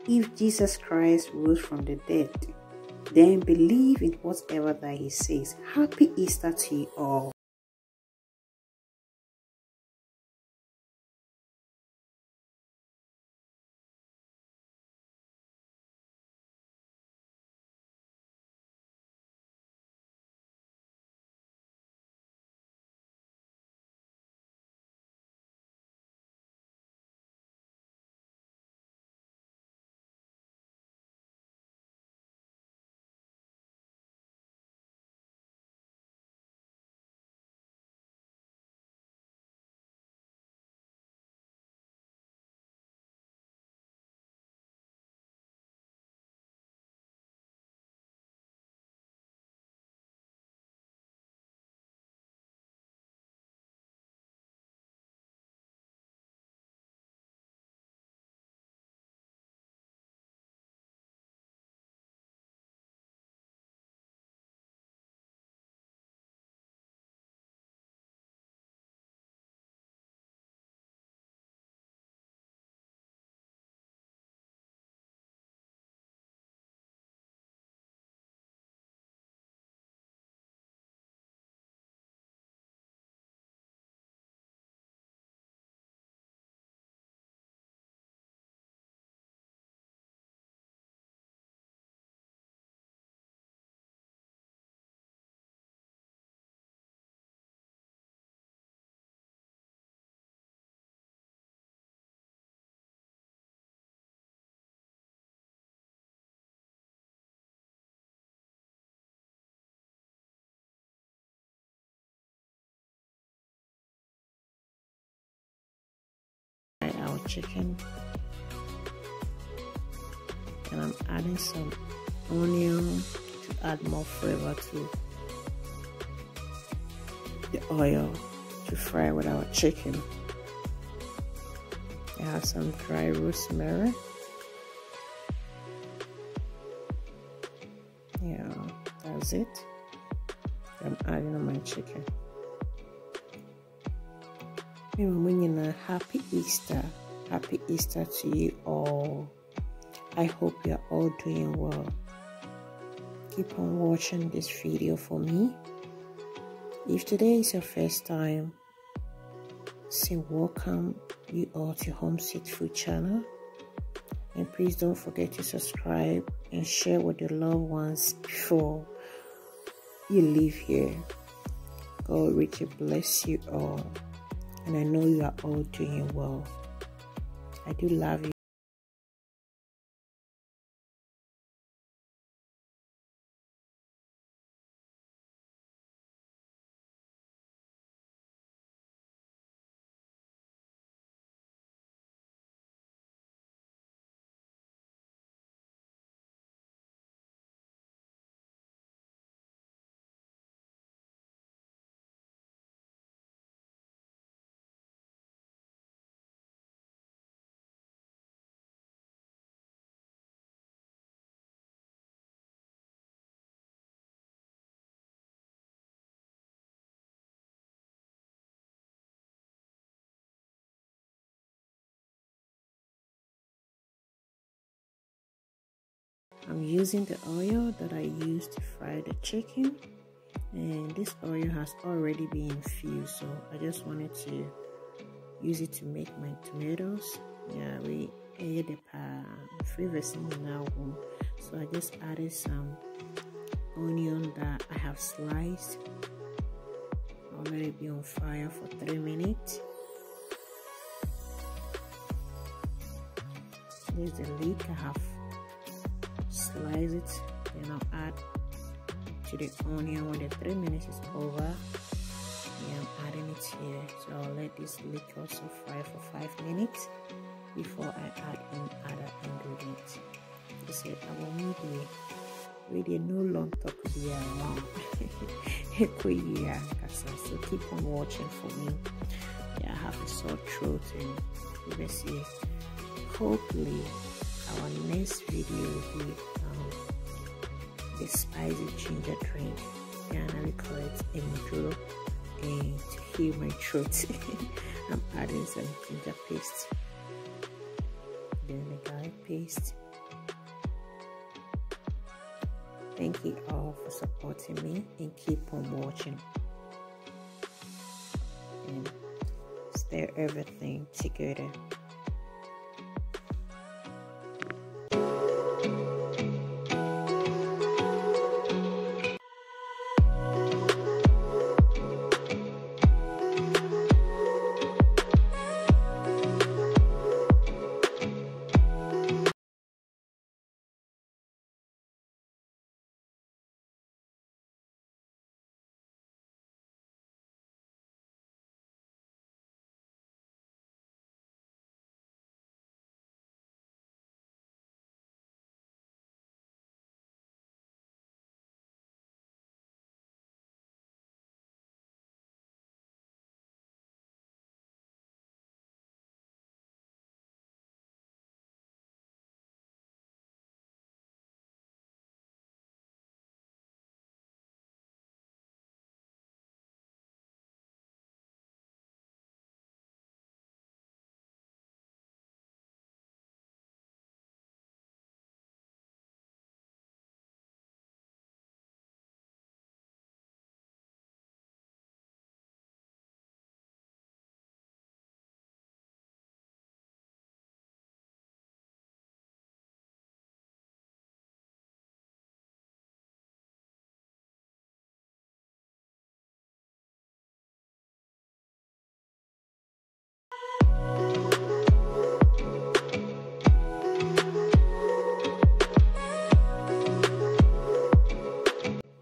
if Jesus Christ rose from the dead, then believe in whatever that he says. Happy Easter to you all. Our chicken, and I'm adding some onion to add more flavor to the oil to fry with our chicken. I have some dry rosemary. Yeah, that's it. I'm adding on my chicken. Happy Easter. Happy Easter to you all. I hope you're all doing well. Keep on watching this video for me. If today is your first time, say welcome you all to Home Sweet Food channel. And please don't forget to subscribe and share with your loved ones before you leave here. God richly bless you all. And I know you are all doing well. I do love you. I'm using the oil that I used to fry the chicken, and this oil has already been infused, so I just wanted to use it to make my tomatoes. Yeah, we ate the flavors in now, so I just added some onion that I have sliced. I'll let it be on fire for 3 minutes. There's the leek. I have slice it, then I'll add to the onion when the 3 minutes is over. Yeah, I'm adding it here, so I'll let this leek also fry for 5 minutes before I add any other ingredients. They said I will meet you with a no long talk here around. So keep on watching for me. Yeah, I have a sore throat, and let's see. Hopefully our next video will be the spicy ginger drink. Yeah, and I call it a mudro, and to heal my throat. I'm adding some ginger paste, then the garlic paste, Thank you all for supporting me and keep on watching. And stir everything together.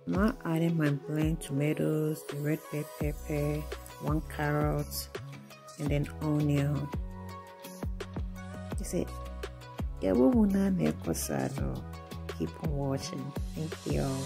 Now adding my blend tomatoes, the red bell pepper, 1 carrot, and then onion. You see, yeah, we will not make us keep on watching. Thank you all.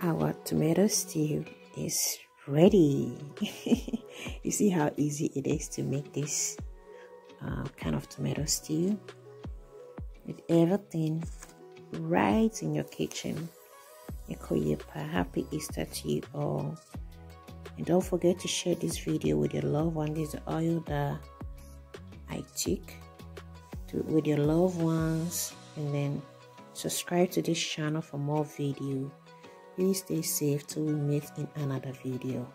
Our tomato stew is ready. You see how easy it is to make this kind of tomato stew with everything right in your kitchen. Happy Easter to you all, and don't forget to share this video with your loved one. This is the oil that I took with your loved ones, and then subscribe to this channel for more video. Please stay safe till we meet in another video.